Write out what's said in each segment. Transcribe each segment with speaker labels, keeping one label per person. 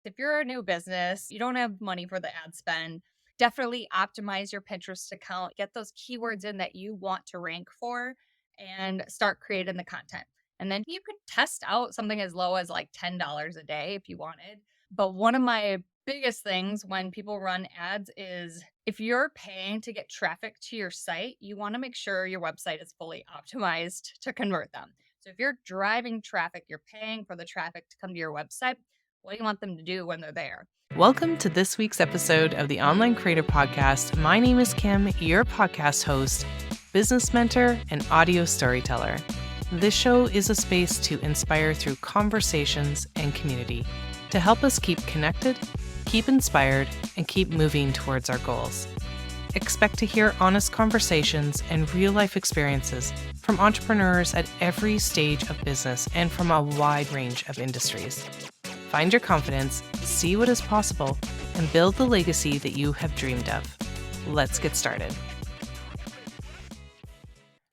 Speaker 1: if you're a new business, you don't have money for the ad spend, definitely optimize your Pinterest account, get those keywords in that you want to rank for, and start creating the content. And then you could test out something as low as like $10 a day if you wanted. But one of my biggest things when people run ads is if you're paying to get traffic to your site, you want to make sure your website is fully optimized to convert them. So if you're driving traffic, you're paying for the traffic to come to your website, what do you want them to do when they're there?
Speaker 2: Welcome to this week's episode of the Online Creative Podcast. My name is Kim, your podcast host, business mentor, and audio storyteller. This show is a space to inspire through conversations and community to help us keep connected, keep inspired, and keep moving towards our goals. Expect to hear honest conversations and real-life experiences from entrepreneurs at every stage of business and from a wide range of industries. Find your confidence, see what is possible, and build the legacy that you have dreamed of. Let's get started.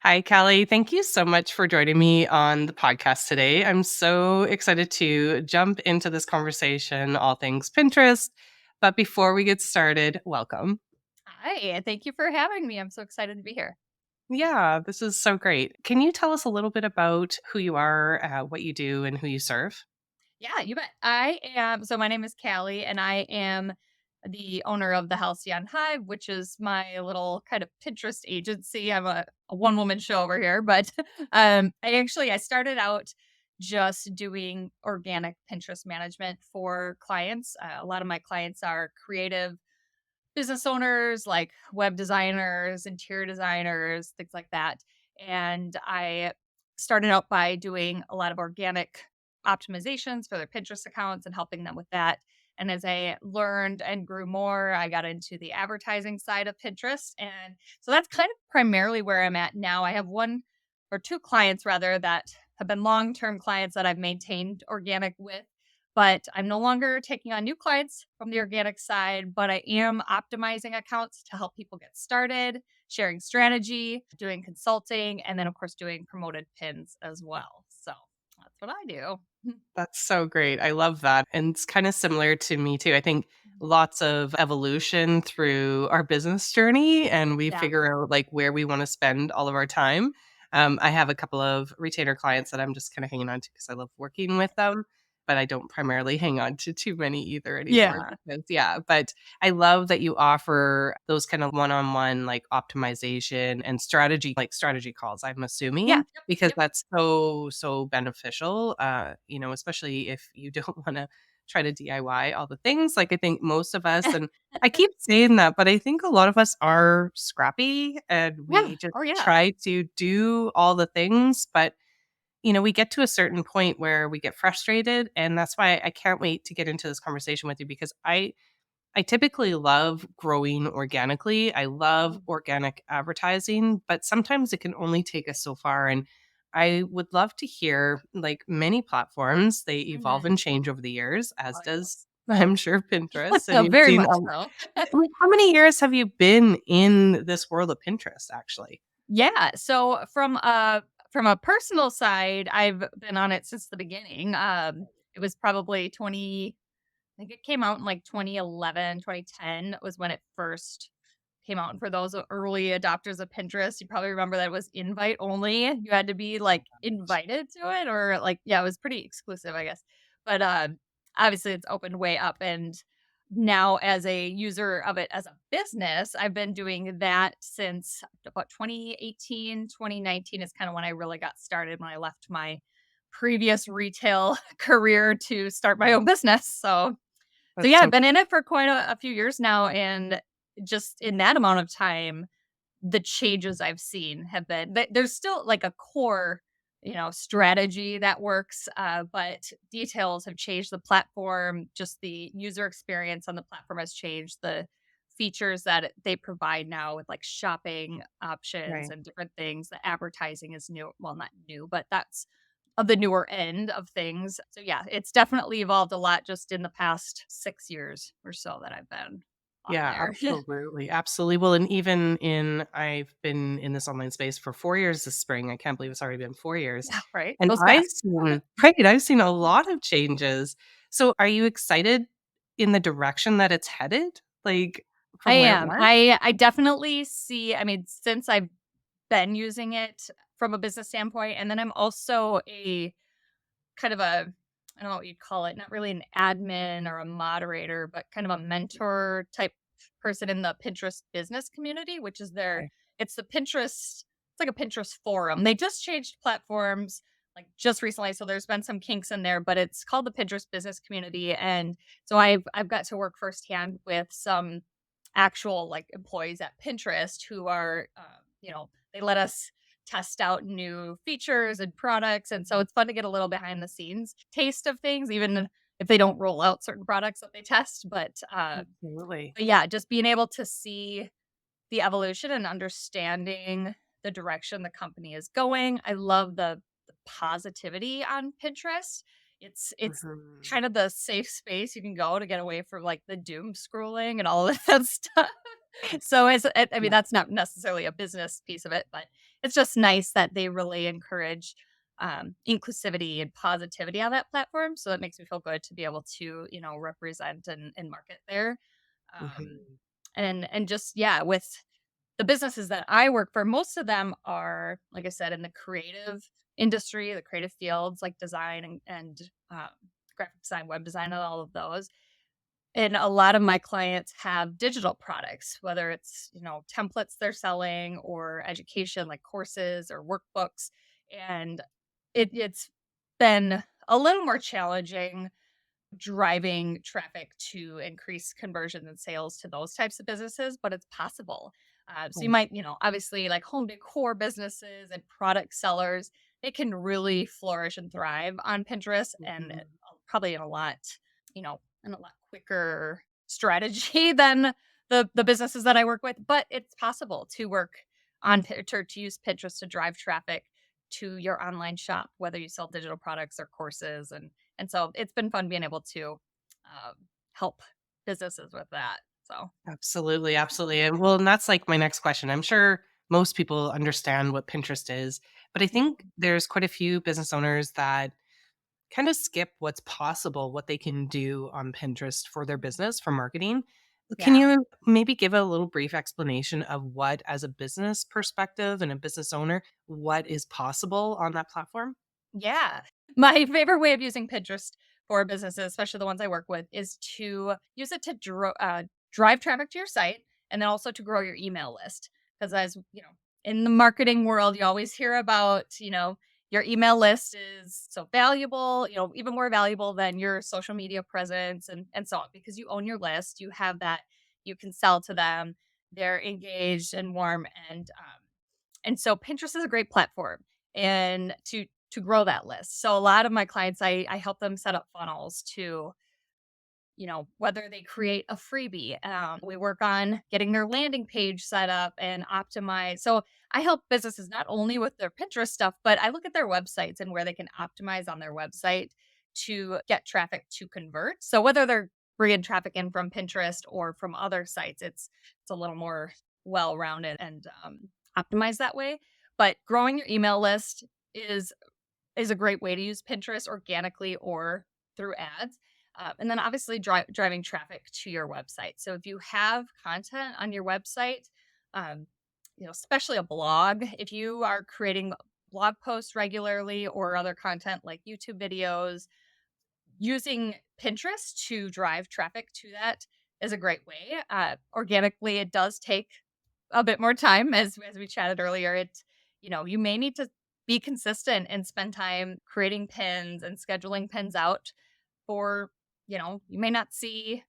Speaker 2: Hi, Cali. Thank you so much for joining me on the podcast today. I'm so excited to jump into this conversation, all things Pinterest. But before we get started, welcome.
Speaker 1: Hi, thank you for having me. I'm so excited to be here.
Speaker 2: Yeah, this is so great. Can you tell us a little bit about who you are, what you do, and who you serve?
Speaker 1: Yeah, you bet. So my name is Callie, and I am the owner of the Halcyon Hive, which is my little kind of Pinterest agency. I'm a one woman show over here, but I started out just doing organic Pinterest management for clients. A lot of my clients are creative business owners, like web designers, interior designers, things like that. And I started out by doing a lot of organic optimizations for their Pinterest accounts and helping them with that. And as I learned and grew more, I got into the advertising side of Pinterest. And so that's kind of primarily where I'm at now. I have one or two clients rather that have been long-term clients that I've maintained organic with, but I'm no longer taking on new clients from the organic side, but I am optimizing accounts to help people get started, sharing strategy, doing consulting, and then, of course, doing promoted pins as well. So that's what I do.
Speaker 2: That's so great. I love that. And it's kind of similar to me too. I think lots of evolution through our business journey and we
Speaker 1: Yeah.
Speaker 2: figure out like where we want to spend all of our time. I have a couple of retainer clients that I'm just kind of hanging on to because I love working with them, but I don't primarily hang on to too many either anymore
Speaker 1: Yeah.
Speaker 2: because but I love that you offer those kind of one-on-one like optimization and strategy, like strategy calls, I'm
Speaker 1: Yeah.
Speaker 2: assuming,
Speaker 1: Yep.
Speaker 2: because
Speaker 1: Yep.
Speaker 2: that's so beneficial, especially if you don't wanna try to DIY all the things, like, I think most of us and I keep saying that, but I think a lot of us are scrappy and
Speaker 1: Yeah.
Speaker 2: we just
Speaker 1: Oh, yeah.
Speaker 2: try to do all the things, but, we get to a certain point where we get frustrated, and that's why I can't wait to get into this conversation with you because I typically love growing organically. I love organic advertising, but sometimes it can only take us so far. And I would love to hear like many platforms, they evolve
Speaker 1: Mhm.
Speaker 2: and change over the years, as
Speaker 1: Oh,
Speaker 2: does I'm sure Pinterest. And
Speaker 1: yeah.
Speaker 2: you've
Speaker 1: Very
Speaker 2: seen,
Speaker 1: much so.
Speaker 2: like, how many years have you been in this world of Pinterest actually?
Speaker 1: Yeah. So from a personal side, I've been on it since the beginning. It was probably 20 I think it came out in like 2011, 2010 was when it first came out. And for those early adopters of Pinterest, you probably remember that it was invite only. You had to be like invited to it or like, yeah, it was pretty exclusive, I guess. But obviously it's opened way up. And now as a user of it as a business, I've been doing that since about 2018, 2019 is kind of when I really got started when I left my previous retail career to start my own business. So
Speaker 2: That's
Speaker 1: yeah, I've
Speaker 2: so
Speaker 1: been in it for quite a few years now, and just in that amount of time, the changes I've seen have been there's still like a core, strategy that works, but details have changed. The platform, just the user experience on the platform has changed. The features that they provide now with like shopping options
Speaker 2: right.
Speaker 1: and different things. The advertising is new. Well, not new, but that's of the newer end of things. So yeah, it's definitely evolved a lot just in the past 6 years or so that I've been on
Speaker 2: Yeah,
Speaker 1: there.
Speaker 2: absolutely. Absolutely. Well, and even I've been in this online space for 4 years this spring. I can't believe it's already been 4 years.
Speaker 1: Yeah, right?
Speaker 2: And
Speaker 1: Goes fast.
Speaker 2: I've seen a lot of changes. So are you excited in the direction that it's headed? Like,
Speaker 1: I
Speaker 2: from where it
Speaker 1: am.
Speaker 2: went?
Speaker 1: I definitely see, I mean, since I've been using it from a business standpoint, and then I'm also a kind of a, I don't know what you'd call it, not really an admin or a moderator, but kind of a mentor type person in the Pinterest business community, which is
Speaker 2: Okay.
Speaker 1: it's the Pinterest, it's like a Pinterest forum. They just changed platforms like just recently, so there's been some kinks in there, but it's called the Pinterest business community. And so I've got to work firsthand with some actual like employees at Pinterest who are, they let us test out new features and products. And so it's fun to get a little behind the scenes taste of things, even if they don't roll out certain products that they test.
Speaker 2: Absolutely.
Speaker 1: But yeah, just being able to see the evolution and understanding the direction the company is going. I love the positivity on Pinterest. It's
Speaker 2: Mhm.
Speaker 1: kind of the safe space you can go to get away from like the doom scrolling and all of that stuff. So I mean
Speaker 2: Yeah.
Speaker 1: that's not necessarily a business piece of it, but it's just nice that they really encourage inclusivity and positivity on that platform. So it makes me feel good to be able to, represent and market there. Um,
Speaker 2: Mhm.
Speaker 1: and just yeah, with the businesses that I work for, most of them are, like I said, in the creative industry, the creative fields like design and graphic design, web design, and all of those. And a lot of my clients have digital products, whether it's, templates they're selling or education like courses or workbooks. And it's been a little more challenging driving traffic to increase conversions and sales to those types of businesses, but it's possible. So you
Speaker 2: Right.
Speaker 1: might, obviously like home decor businesses and product sellers, they can really flourish and thrive on Pinterest and
Speaker 2: Mhm.
Speaker 1: probably in a lot quicker strategy than the businesses that I work with. But it's possible to work on to use Pinterest to drive traffic to your online shop, whether you sell digital products or courses, and so it's been fun being able to, um, help businesses with that, so
Speaker 2: Absolutely, absolutely. And that's like my next question. I'm sure most people understand what Pinterest is, but I think
Speaker 1: Mhm.
Speaker 2: there's quite a few business owners that kind of skip what's possible, what they can do on Pinterest for their business, for marketing. Can
Speaker 1: Yeah.
Speaker 2: you maybe give a little brief explanation of what, as a business perspective and a business owner, what is possible on that platform?
Speaker 1: Yeah. My favorite way of using Pinterest for businesses, especially the ones I work with, is to use it to drive traffic to your site and then also to grow your email list. Because as you know, in the marketing world, you always hear about, your email list is so valuable, even more valuable than your social media presence and so on, because you own your list, you have that, you can sell to them, they're engaged and warm and so Pinterest is a great platform and to grow that list. So a lot of my clients, I help them set up funnels to, whether they create a freebie. We work on getting their landing page set up and optimize. So I help businesses not only with their Pinterest stuff, but I look at their websites and where they can optimize on their website to get traffic to convert. So whether they're bringing traffic in from Pinterest or from other sites, it's a little more well rounded and optimized that way. But growing your email list is is a great way to use Pinterest organically or through ads. And then obviously driving traffic to your website. So if you have content on your website, um, especially a blog, if you are creating blog posts regularly or other content like YouTube videos, using Pinterest to drive traffic to that is a great way. Organically, it does take a bit more time, as we chatted earlier. You may need to be consistent and spend time creating pins and scheduling pins out for, you may not see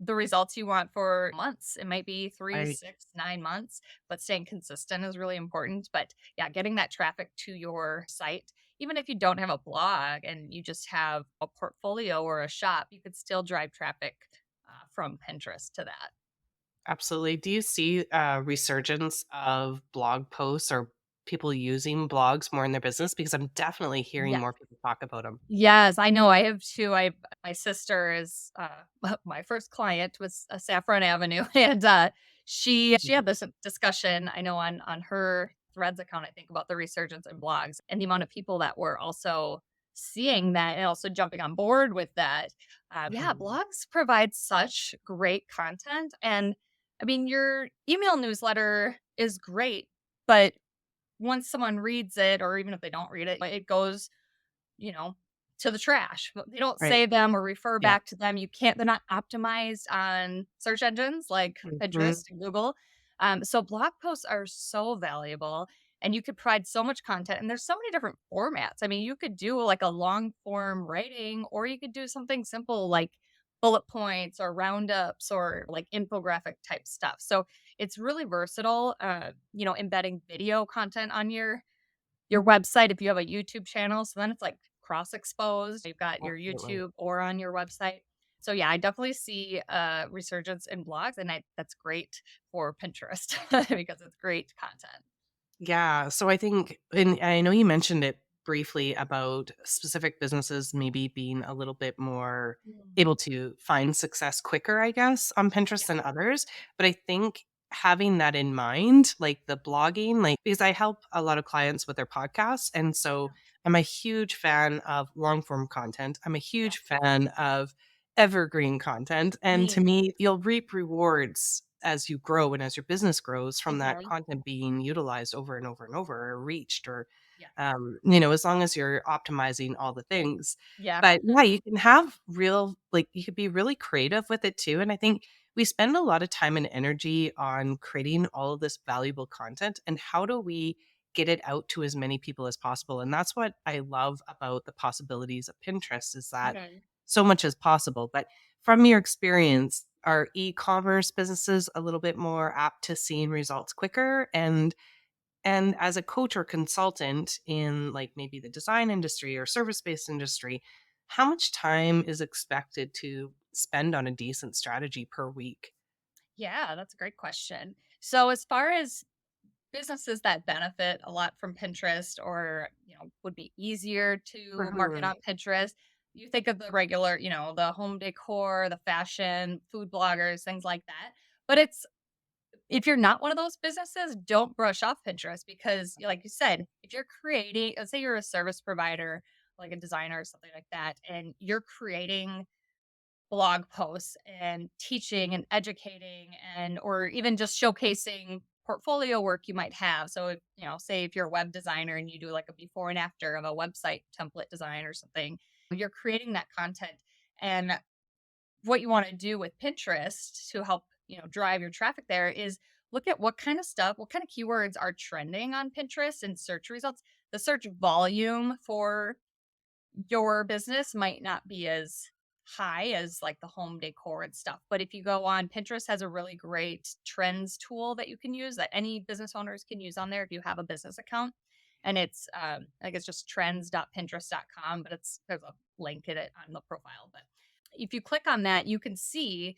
Speaker 1: the results you want for months. It might be three,
Speaker 2: I
Speaker 1: 6, 9 months, but staying consistent is really important. But yeah, getting that traffic to your site, even if you don't have a blog and you just have a portfolio or a shop, you could still drive traffic from Pinterest to that.
Speaker 2: absolutely. Do you see a resurgence of blog posts or people using blogs more in their business? Because I'm definitely hearing
Speaker 1: Yeah.
Speaker 2: more people talk about them.
Speaker 1: Yes, I know. I have 2. My sister is, my first client was, Saffron Avenue, and, she had this discussion, I know on her Threads account, I think, about the resurgence in blogs and the amount of people that were also seeing that and also jumping on board with that. Yeah,
Speaker 2: Mhm.
Speaker 1: blogs provide such great content. And I mean, your email newsletter is great, but once someone reads it, or even if they don't read it, it goes, you know, to the trash. But they don't
Speaker 2: Right.
Speaker 1: save them or refer
Speaker 2: Yeah.
Speaker 1: back to them. You can't, they're not optimized on search engines like
Speaker 2: Mhm.
Speaker 1: Pinterest and Google. So blog posts are so valuable and you could provide so much content and there's so many different formats. I mean, you could do like a long form writing or you could do something simple like bullet points or roundups or like infographic type stuff. So it's really versatile, embedding video content on your website if you have a YouTube channel, so then it's, like, cross-exposed. You've got your
Speaker 2: Absolutely.
Speaker 1: YouTube or on your website. So, yeah, I definitely see a resurgence in blogs, and that's great for Pinterest because it's great content.
Speaker 2: Yeah. So I think, and I know you mentioned it briefly about specific businesses maybe being a little bit more
Speaker 1: Mm.
Speaker 2: able to find success quicker, I guess, on Pinterest
Speaker 1: Yeah,
Speaker 2: than others. But I think having that in mind, like the blogging, like because I help a lot of clients with their podcasts. And so
Speaker 1: yeah,
Speaker 2: I'm a huge fan of long form content. I'm a
Speaker 1: yeah.
Speaker 2: huge fan of evergreen content. And to
Speaker 1: Right.
Speaker 2: me, you'll reap rewards as you grow and as your business grows from that
Speaker 1: Mhm.
Speaker 2: content being utilized over and over and over or reached or
Speaker 1: Yeah.
Speaker 2: as long as you're optimizing all the things.
Speaker 1: Yeah.
Speaker 2: But yeah, you can have real like you could be really creative with it too. And I think we spend a lot of time and energy on creating all of this valuable content and how do we get it out to as many people as possible. And that's what I love about the possibilities of Pinterest is that
Speaker 1: Mhm.
Speaker 2: so much is possible. But from your experience, are e-commerce businesses a little bit more apt to seeing results quicker? And as a coach or consultant in like maybe the design industry or service-based industry, how much time is expected to spend on a decent strategy per week?
Speaker 1: Yeah, that's a great question. So as far as businesses that benefit a lot from Pinterest or, would be easier to market
Speaker 2: Mhm.
Speaker 1: on Pinterest. You think of the regular, the home decor, the fashion, food bloggers, things like that. But it's if you're not one of those businesses, don't brush off Pinterest because like you said, if you're creating, let's say you're a service provider, like a designer or something like that, and you're creating blog posts and teaching and educating and or even just showcasing portfolio work you might have. So, say if you're a web designer and you do like a before and after of a website template design or something, you're creating that content. And what you want to do with Pinterest to help, drive your traffic there is look at what kind of stuff, what kind of keywords are trending on Pinterest and search results. The search volume for your business might not be as high as like the home decor and stuff. But if you go on Pinterest has a really great trends tool that you can use that any business owners can use on there if you have a business account. And it's like it's just trends.pinterest.com, but there's a link in it on the profile. But if you click on that, you can see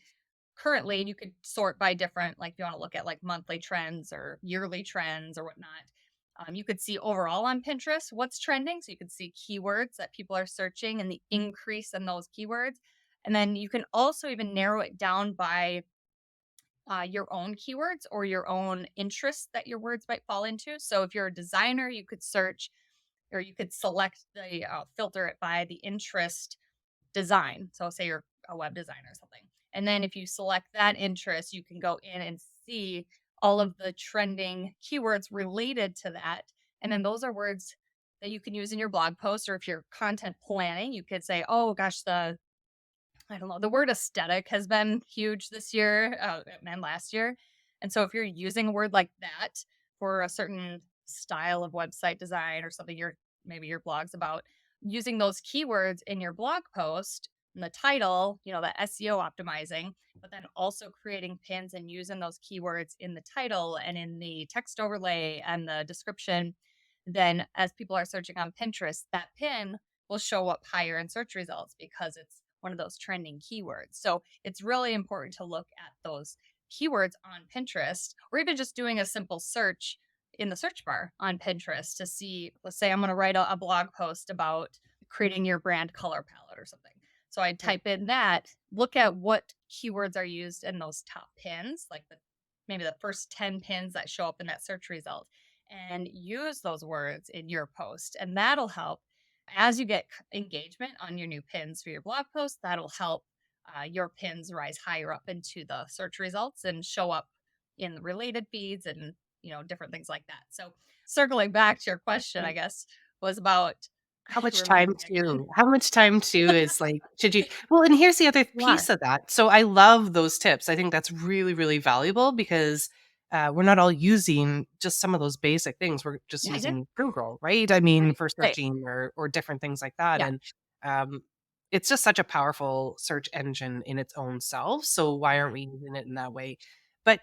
Speaker 1: currently, and you could sort by different, like, if you wanna look at, like, monthly trends or yearly trends or whatnot. You could see overall on Pinterest what's trending, so you could see keywords that people are searching and the increase in those keywords, and then you can also even narrow it down by, your own keywords or your own interests that your words might fall into. So if you're a designer, you could search or you could select filter it by the interest design. So say you're a web designer or something. And then if you select that interest, you can go in and see all of the trending keywords related to that. And then those are words that you can use in your blog post or if you're content planning, you could say, "Oh gosh, the I don't know, the word aesthetic has been huge this year and last year." And so if you're using a word like that for a certain style of website design or something maybe your blog's about, using those keywords in your blog post in the title, the SEO optimizing, but then also creating pins and using those keywords in the title and in the text overlay and the description, then as people are searching on Pinterest, that pin will show up higher in search results because it's one of those trending keywords. So it's really important to look at those keywords on Pinterest or even just doing a simple search in the search bar on Pinterest to see, let's say I'm going to write a blog post about creating your brand color palette or something. So I
Speaker 2: Right.
Speaker 1: type in that, look at what keywords are used in those top pins, like maybe the first 10 pins that show up in that search result and use those words in your post. And that'll help. As you get engagement on your new pins for your blog post, that'll help your pins rise higher up into the search results and show up in the related feeds and different things like that. So circling back to your question, I guess was about
Speaker 2: How much
Speaker 1: remind
Speaker 2: time
Speaker 1: me again.
Speaker 2: too? How much time too is like, should you well, and here's the other
Speaker 1: A lot.
Speaker 2: piece of that. So I love those tips. I think that's really, really valuable because we're not all using just some of those basic things. We're just
Speaker 1: Yeah, I did.
Speaker 2: using Google, right? I mean,
Speaker 1: Right.
Speaker 2: for
Speaker 1: Right.
Speaker 2: searching or different things like that.
Speaker 1: Yeah.
Speaker 2: And um, it's just such a powerful search engine in its own self. So why aren't we using it in that way? But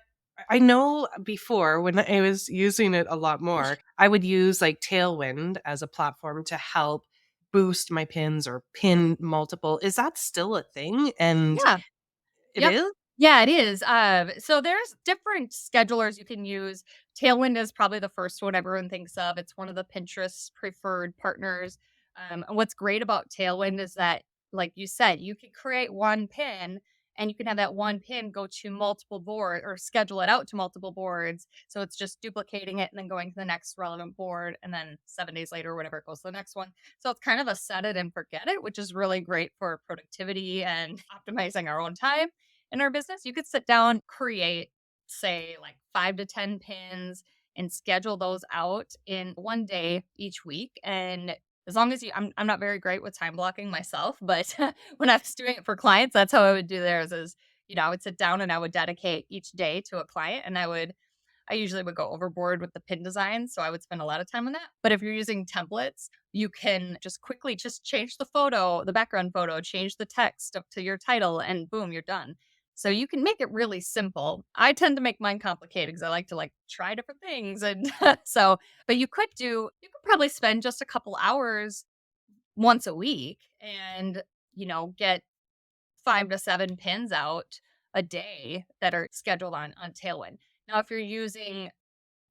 Speaker 2: I know before when I was using it a lot more, I would use like Tailwind as a platform to help boost my pins or pin multiple. Is that still a thing? And
Speaker 1: Yeah.
Speaker 2: it
Speaker 1: Yep.
Speaker 2: is?
Speaker 1: Yeah, it is. So there's different schedulers you can use. Tailwind is probably the first one everyone thinks of. It's one of the Pinterest preferred partners. And what's great about Tailwind is that, like you said, you can create one pin and you can have that one pin go to multiple board or schedule it out to multiple boards. So it's just duplicating it and then going to the next relevant board. And then 7 days later, or whatever, it goes to the next one. So it's kind of a set it and forget it, which is really great for productivity and optimizing our own time in our business. You could sit down, create, say, like 5 to 10 pins and schedule those out in one day each week. And as long as I'm not very great with time blocking myself, but when I was doing it for clients, that's how I would do theirs is, I would sit down and I would dedicate each day to a client and I usually would go overboard with the pin design, so I would spend a lot of time on that. But if you're using templates, you can just quickly just change the photo, the background photo, change the text up to your title, and boom, you're done. So you can make it really simple. I tend to make mine complicated because I like to like try different things, and so. But you could probably spend just a couple hours once a week, and get 5 to 7 pins out a day that are scheduled on Tailwind. Now, if you're using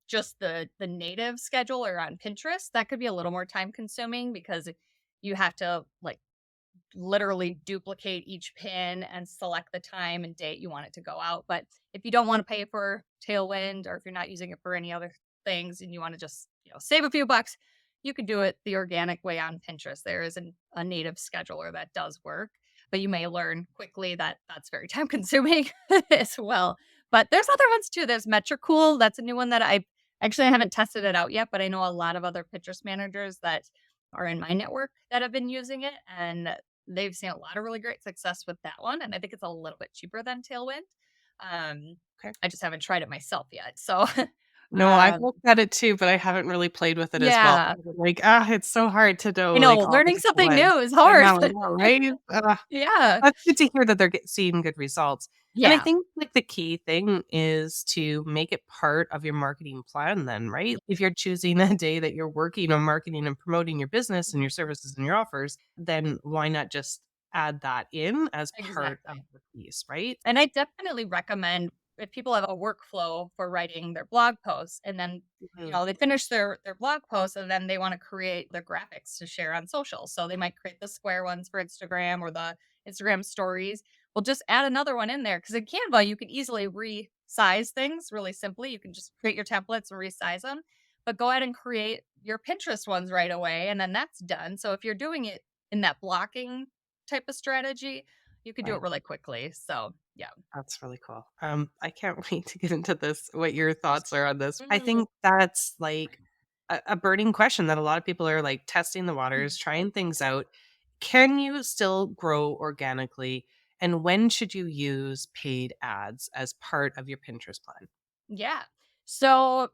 Speaker 1: just the native scheduler on Pinterest, that could be a little more time consuming because you have to like literally duplicate each pin and select the time and date you want it to go out. But if you don't want to pay for Tailwind or if you're not using it for any other things and you want to just, save a few bucks, you can do it the organic way on Pinterest. There is a native scheduler that does work, but you may learn quickly that that's very time consuming as well. But there's other ones too. There's Metricool. That's a new one that I haven't tested it out yet, but I know a lot of other Pinterest managers that are in my network that have been using it and they've seen a lot of really great success with that one, and I think it's a little bit cheaper than Tailwind.
Speaker 2: Okay.
Speaker 1: I just haven't tried it myself yet. So,
Speaker 2: No, I've looked at it too, but I haven't really played with it as well.
Speaker 1: yeah,
Speaker 2: Like, it's so hard to know
Speaker 1: I know
Speaker 2: like all the
Speaker 1: learning
Speaker 2: different
Speaker 1: something
Speaker 2: ones.
Speaker 1: new is hard.
Speaker 2: I know, right?
Speaker 1: Yeah.
Speaker 2: That's good to hear that they're seeing good results. And I
Speaker 1: Yeah.
Speaker 2: think like the key thing is to make it part of your marketing plan then, right? If you're choosing a day that you're working on marketing and promoting your business and your services and your offers, then why not just add that in as part of
Speaker 1: Exactly.
Speaker 2: the piece, right?
Speaker 1: And I definitely recommend if people have a workflow for writing their blog posts and then
Speaker 2: Mhm.
Speaker 1: they finish their blog post and then they want to create their graphics to share on social. So they might create the square ones for Instagram or the Instagram stories. Well, just add another one in there because in Canva you can easily resize things really simply. You can just create your templates and resize them. But go ahead and create your Pinterest ones right away and then that's done. So if you're doing it in that blocking type of strategy, you could do it
Speaker 2: Right.
Speaker 1: really quickly. So, yeah.
Speaker 2: That's really cool. I can't wait to get into this, what your thoughts are on this. I
Speaker 1: Mm,
Speaker 2: think that's like a burning question that a lot of people are like testing the
Speaker 1: mm.
Speaker 2: waters, trying things out. Can you still grow organically? And when should you use paid ads as part of your Pinterest plan?
Speaker 1: Yeah. So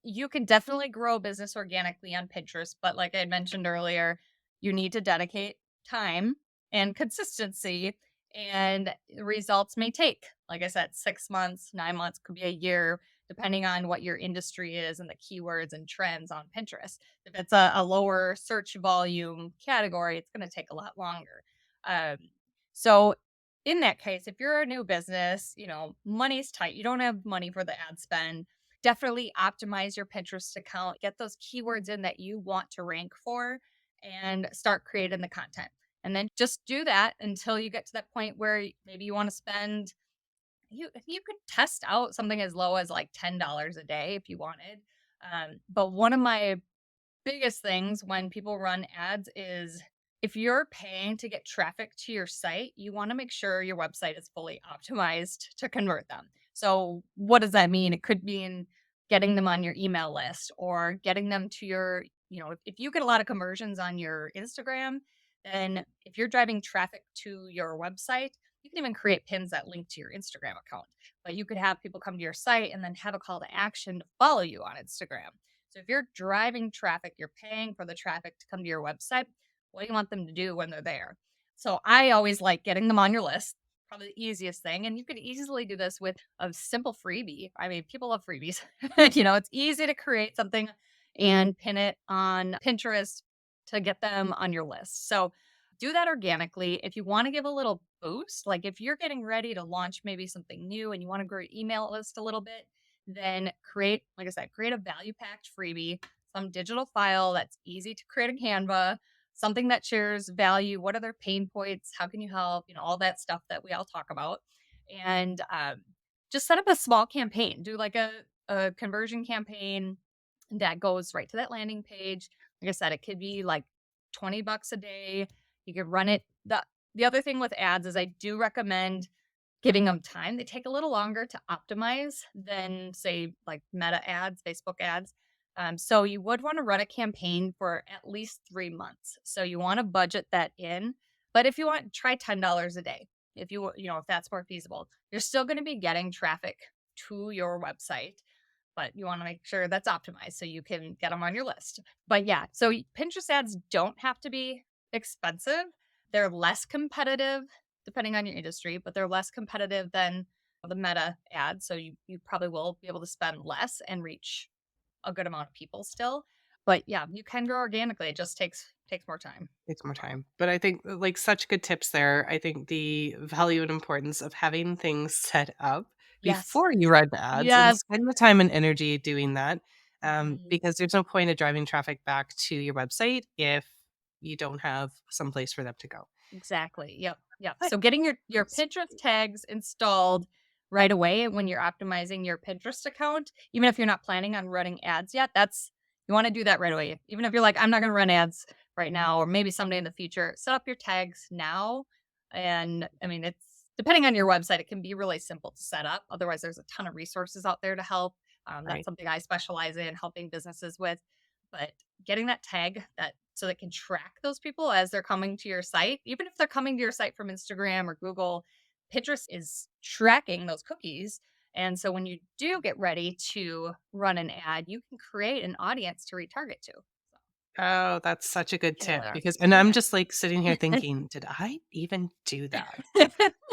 Speaker 1: you can definitely grow a business organically on Pinterest, but like I had mentioned earlier, you need to dedicate time and consistency, and results may take, like I said, 6 months, 9 months, could be a year, depending on what your industry is and the keywords and trends on Pinterest. If it's a lower search volume category, it's going to take a lot longer. Um, so in that case, if you're a new business, money's tight, you don't have money for the ad spend, definitely optimize your Pinterest account, get those keywords in that you want to rank for, and start creating the content. And then just do that until you get to that point where maybe you want to spend you could test out something as low as like $10 a day if you wanted. But one of my biggest things when people run ads is if you're paying to get traffic to your site, you want to make sure your website is fully optimized to convert them. So, what does that mean? It could mean getting them on your email list or getting them to your, if you get a lot of conversions on your Instagram, then if you're driving traffic to your website, you can even create pins that link to your Instagram account. But you could have people come to your site and then have a call to action to follow you on Instagram. So if you're driving traffic, you're paying for the traffic to come to your website, what do you want them to do when they're there? So I always like getting them on your list, probably the easiest thing. And you could easily do this with a simple freebie. I mean, people love freebies. It's easy to create something and pin it on Pinterest to get them on your list. So do that organically. If you want to give a little boost, like if you're getting ready to launch maybe something new and you want to grow your email list a little bit, then create, like I said, create a value packed freebie, some digital file that's easy to create in Canva, something that shares value. What are their pain points? How can you help? All that stuff that we all talk about. And just set up a small campaign. Do like a conversion campaign that goes right to that landing page. Like I said, it could be like $20 a day. You could run it. The other thing with ads is I do recommend giving them time. They take a little longer to optimize than, say, like Meta ads, Facebook ads. So you would want to run a campaign for at least 3 months. So you want to budget that in. But if you want, try $10 a day. If that's more feasible, you're still going to be getting traffic to your website, but you want to make sure that's optimized so you can get them on your list. But yeah, so Pinterest ads don't have to be expensive. They're less competitive depending on your industry, but they're less competitive than the Meta ads. So you probably will be able to spend less and reach a good amount of people still. But yeah, you can grow organically. It just takes more time.
Speaker 2: Takes more time. But I think like such good tips there. I think the value and importance of having things set up
Speaker 1: Yes.
Speaker 2: before you run ads and
Speaker 1: Yes.
Speaker 2: spend the time and energy doing that.
Speaker 1: Mhm.
Speaker 2: Because there's no point of driving traffic back to your website if you don't have some place for them to go.
Speaker 1: Exactly. Yep. Yep.
Speaker 2: But
Speaker 1: So getting your
Speaker 2: it's
Speaker 1: Pinterest tags installed right away when you're optimizing your Pinterest account, even if you're not planning on running ads yet, you want to do that right away. Even if you're like, I'm not going to run ads right now, or maybe someday in the future, set up your tags now. And I mean, it's depending on your website, it can be really simple to set up. Otherwise, there's a ton of resources out there to help. That's
Speaker 2: right.
Speaker 1: something I specialize in helping businesses with. But getting that tag that so that can track those people as they're coming to your site, even if they're coming to your site from Instagram or Google, Pinterest is tracking those cookies. And so when you do get ready to run an ad, you can create an audience to retarget to. So
Speaker 2: Oh, that's such a good
Speaker 1: get over
Speaker 2: tip
Speaker 1: there.
Speaker 2: because and I'm
Speaker 1: Yeah.
Speaker 2: just like sitting here thinking, did I even do that?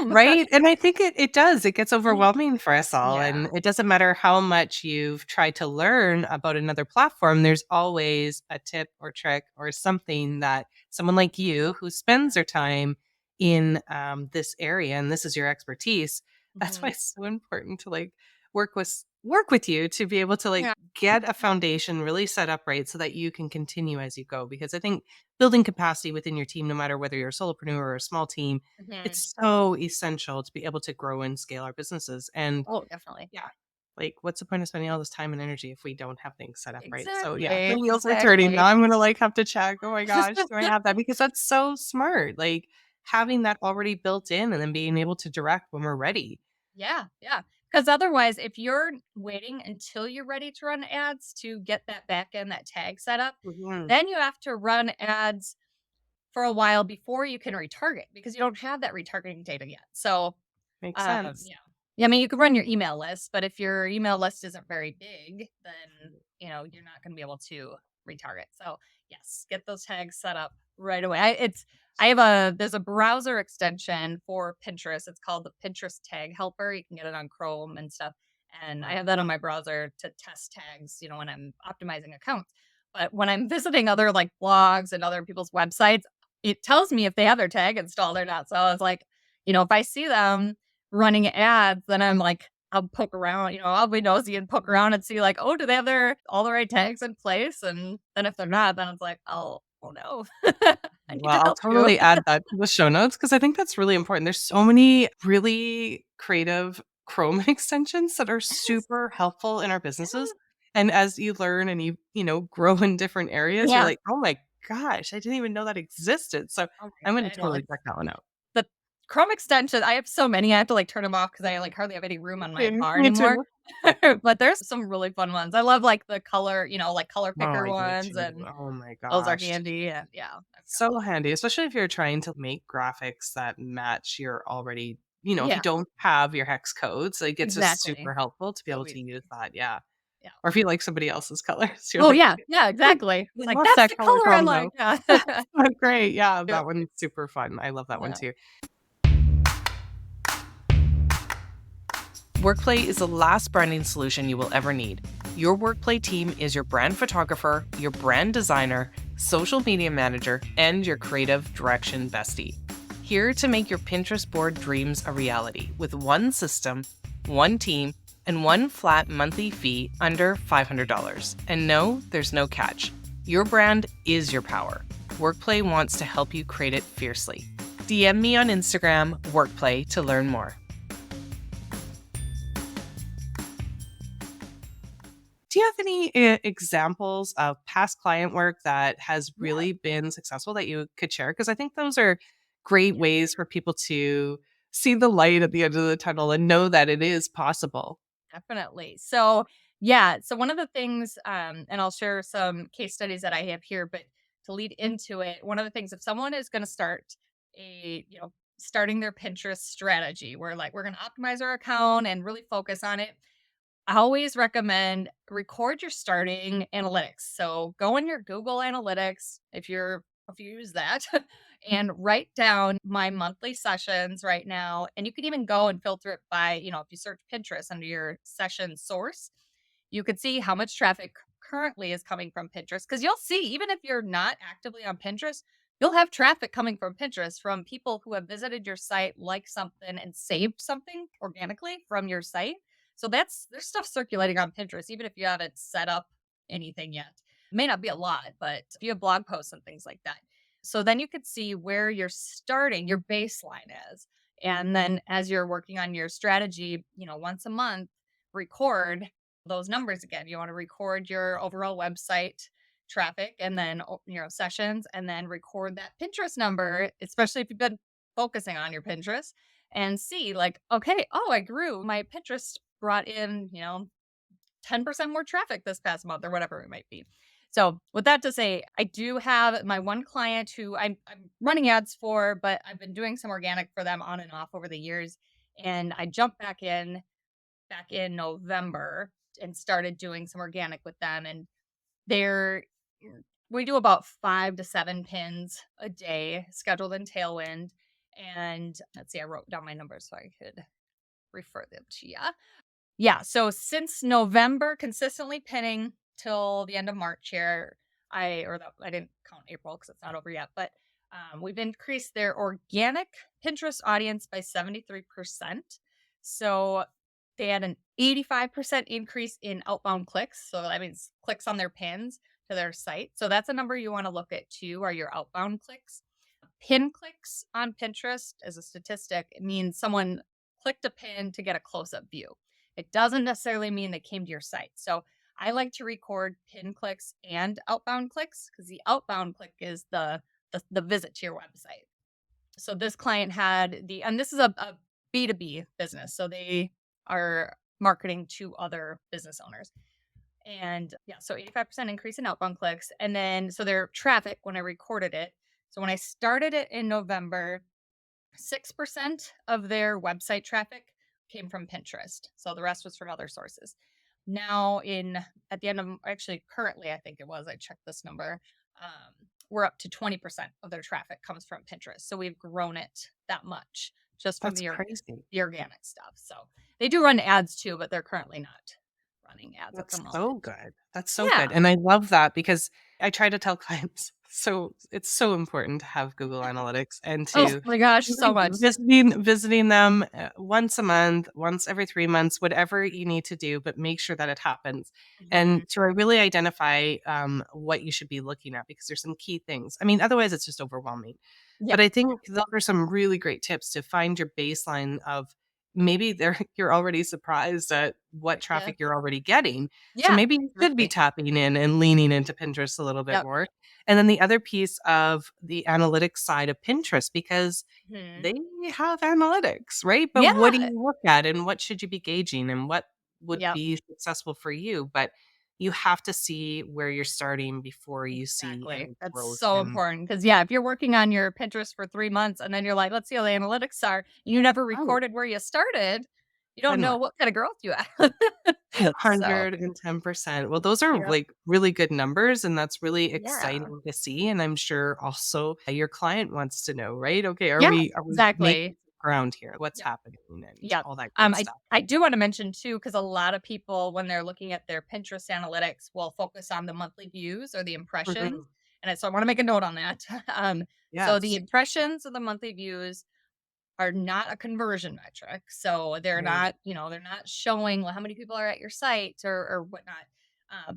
Speaker 2: Right? And I think it does. It gets overwhelming for us all,
Speaker 1: Yeah.
Speaker 2: and it doesn't matter how much you've tried to learn about another platform, there's always a tip or trick or something that someone like you who spends their time in, this area, and this is your expertise, that's why
Speaker 1: Mhm.
Speaker 2: it's so important to, like, work with you to be able to, like,
Speaker 1: Yeah.
Speaker 2: get a foundation really set up right so that you can continue as you go, because I think building capacity within your team, no matter whether you're a solopreneur or a small team,
Speaker 1: Mhm.
Speaker 2: it's so essential to be able to grow and scale our businesses. And
Speaker 1: Oh, definitely.
Speaker 2: yeah, like what's the point of spending all this time and energy if we don't have things set up right? So yeah, the
Speaker 1: Exactly.
Speaker 2: wheels are turning.
Speaker 1: Exactly.
Speaker 2: Now I'm gonna like have to check. Oh my gosh, do I have that? Because that's so smart. Like having that already built in and then being able to direct when we're ready.
Speaker 1: Yeah, yeah. Because otherwise, if you're waiting until you're ready to run ads to get that back end, that tag set up,
Speaker 2: Mhm.
Speaker 1: then you have to run ads for a while before you can retarget because you don't have that retargeting data yet. So,
Speaker 2: Makes sense.
Speaker 1: yeah. Yeah, I mean, you could run your email list, but if your email list isn't very big, then, you're not going to be able to retarget. So, yes, get those tags set up right away. There's a browser extension for Pinterest. It's called the Pinterest Tag Helper. You can get it on Chrome and stuff. And I have that on my browser to test tags, when I'm optimizing accounts. But when I'm visiting other like blogs and other people's websites, it tells me if they have their tag installed or not. So I was like, if I see them running ads, then I'm like, I'll poke around, I'll be nosy and poke around and see like, oh, do they have all the right tags in place? And then if they're not, then it's like, oh no, I need
Speaker 2: Well,
Speaker 1: to
Speaker 2: I'll
Speaker 1: help you.
Speaker 2: totally add that to the show notes because I think that's really important. There's so many really creative Chrome extensions that are
Speaker 1: Yes,
Speaker 2: super helpful in our
Speaker 1: yeah,
Speaker 2: businesses. And as you learn and grow in different areas, you're
Speaker 1: Yeah.
Speaker 2: like, "Oh my gosh, I didn't even know that existed." So
Speaker 1: Oh
Speaker 2: I'm
Speaker 1: my
Speaker 2: gonna
Speaker 1: I know,
Speaker 2: totally check that one out.
Speaker 1: the Chrome extension, I have so many, I have to, like, turn them off because I, like, hardly have any room on my
Speaker 2: Yeah,
Speaker 1: bar
Speaker 2: me
Speaker 1: anymore.
Speaker 2: too.
Speaker 1: But there's some really fun ones. I love, like, the color, like, color
Speaker 2: Oh,
Speaker 1: picker
Speaker 2: I do
Speaker 1: ones,
Speaker 2: too.
Speaker 1: and
Speaker 2: Oh my
Speaker 1: those are
Speaker 2: gosh.
Speaker 1: handy, and yeah, I've got
Speaker 2: So handy, especially if you're trying to make graphics that match your already if you
Speaker 1: yeah,
Speaker 2: don't have your hex codes, like, it's just
Speaker 1: exactly.
Speaker 2: super helpful to be
Speaker 1: So
Speaker 2: able to
Speaker 1: easy.
Speaker 2: use that, yeah.
Speaker 1: Yeah.
Speaker 2: Or if you like somebody else's colors, you're
Speaker 1: Oh,
Speaker 2: like,
Speaker 1: yeah, yeah,
Speaker 2: "I
Speaker 1: exactly. It's like,
Speaker 2: love
Speaker 1: "That's
Speaker 2: that
Speaker 1: the
Speaker 2: color
Speaker 1: color I like."
Speaker 2: combo."
Speaker 1: Yeah.
Speaker 2: Oh, great, yeah,
Speaker 1: Yep.
Speaker 2: that one's super fun. I love that one
Speaker 1: Yeah.
Speaker 2: too. Workplay is the last branding solution you will ever need. Your Workplay team is your brand photographer, your brand designer, social media manager, and your creative direction bestie. Here to make your Pinterest board dreams a reality with one system, one team, and one flat monthly fee under $500. And no, there's no catch. Your brand is your power. Workplay wants to help you create it fiercely. DM me on Instagram, Workplay, to learn more. Do you have any examples of past client work that has
Speaker 1: Yeah.
Speaker 2: really been successful that you could share? Because I think those are great
Speaker 1: Yeah.
Speaker 2: ways for people to see the light at the end of the tunnel and know that it is possible.
Speaker 1: Definitely. So, yeah, so one of the things, and I'll share some case studies that I have here, but to lead into it, one of the things, if someone is going to start starting their Pinterest strategy, where like we're going to optimize our account and really focus on it, I always recommend record your starting analytics. So go in your Google Analytics if you use that and write down my monthly sessions right now. And you can even go and filter it by, if you search Pinterest under your session source, you could see how much traffic currently is coming from Pinterest. Because you'll see, even if you're not actively on Pinterest, you'll have traffic coming from Pinterest from people who have visited your site, liked something, and saved something organically from your site. So there's stuff circulating on Pinterest, even if you haven't set up anything yet. It may not be a lot, but if you have blog posts and things like that. So then you could see where you're starting, your baseline is. And then as you're working on your strategy, once a month, record those numbers again. You want to record your overall website traffic and then sessions, and then record that Pinterest number, especially if you've been focusing on your Pinterest, and see like, okay, oh, I grew. My Pinterest brought in, 10% more traffic this past month or whatever it might be. So, with that to say, I do have my one client who I'm running ads for, but I've been doing some organic for them on and off over the years. And I jumped back in November and started doing some organic with them. And they're we do about 5 to 7 pins a day scheduled in Tailwind. And let's see, I wrote down my numbers so I could refer them to you. Yeah, so since November, consistently pinning till the end of March here. I didn't count April because it's not over yet, but we've increased their organic Pinterest audience by 73%. So they had an 85% increase in outbound clicks. So that means clicks on their pins to their site. So that's a number you want to look at too, are your outbound clicks. Pin clicks on Pinterest as a statistic, it means someone clicked a pin to get a close up view. It doesn't necessarily mean they came to your site. So I like to record pin clicks and outbound clicks because the outbound click is the visit to your website. So this client had and this is a B2B business. So they are marketing to other business owners. And yeah, so 85% increase in outbound clicks. And then so their traffic when I recorded it. So when I started it in November, 6% of their website traffic came from Pinterest. So the rest was from other sources. Now, at the end of actually currently, I think it was, I checked this number. We're up to 20% of their traffic comes from Pinterest. So we've grown it that much just from
Speaker 2: That's crazy.
Speaker 1: the organic stuff. So they do run ads too, but they're currently not running ads at the
Speaker 2: That's
Speaker 1: moment.
Speaker 2: so good. That's so good,
Speaker 1: Yeah.
Speaker 2: and I love that because I try to tell clients, so it's so important to have Google Analytics and
Speaker 1: Oh
Speaker 2: to
Speaker 1: my gosh,
Speaker 2: really
Speaker 1: so much.
Speaker 2: visiting them, once a month, once every 3 months, whatever you need to do, but make sure that it happens,
Speaker 1: Mhm.
Speaker 2: and to really identify, what you should be looking at because there's some key things. I mean, otherwise it's just overwhelming.
Speaker 1: Yeah.
Speaker 2: But I think those are some really great tips to find your baseline of maybe they're you're already surprised at what
Speaker 1: Yeah.
Speaker 2: traffic you're already getting. So
Speaker 1: Yeah,
Speaker 2: maybe you should be
Speaker 1: exactly.
Speaker 2: tapping in and leaning into Pinterest a little bit
Speaker 1: Yep.
Speaker 2: more. And then the other piece of the analytics side of Pinterest, because
Speaker 1: Mhm.
Speaker 2: they have analytics, right? But what do
Speaker 1: Yeah.
Speaker 2: you look at and what should you be gauging and what would
Speaker 1: Yep.
Speaker 2: be successful for you? But you have to see where you're starting before you see
Speaker 1: Exactly.
Speaker 2: any
Speaker 1: That's
Speaker 2: growth
Speaker 1: so
Speaker 2: and
Speaker 1: important because yeah, if you're working on your Pinterest for 3 months and then you're like, "Let's see how the analytics are," and you never
Speaker 2: right,
Speaker 1: recorded where you started, you don't
Speaker 2: then
Speaker 1: know
Speaker 2: what?
Speaker 1: what kind of growth you have. So,
Speaker 2: 110%. Well, those are,
Speaker 1: yep.
Speaker 2: like, really good numbers, and that's really
Speaker 1: Yeah.
Speaker 2: exciting to see, and I'm sure also your client wants to know, right? "Okay, are
Speaker 1: Yeah,
Speaker 2: we making
Speaker 1: exactly.
Speaker 2: ground here? What's
Speaker 1: Yep.
Speaker 2: happening?" And
Speaker 1: Yep.
Speaker 2: all that good
Speaker 1: I
Speaker 2: stuff.
Speaker 1: I do wanna mention too, because a lot of people, when they're looking at their Pinterest analytics, will focus on the monthly views or the impressions,
Speaker 2: Mhm.
Speaker 1: so I wanna make a note on that. So the
Speaker 2: Yes.
Speaker 1: impressions or the monthly views are not a conversion metric. So they're
Speaker 2: Right.
Speaker 1: not, they're not showing well, how many people are at your site or whatnot.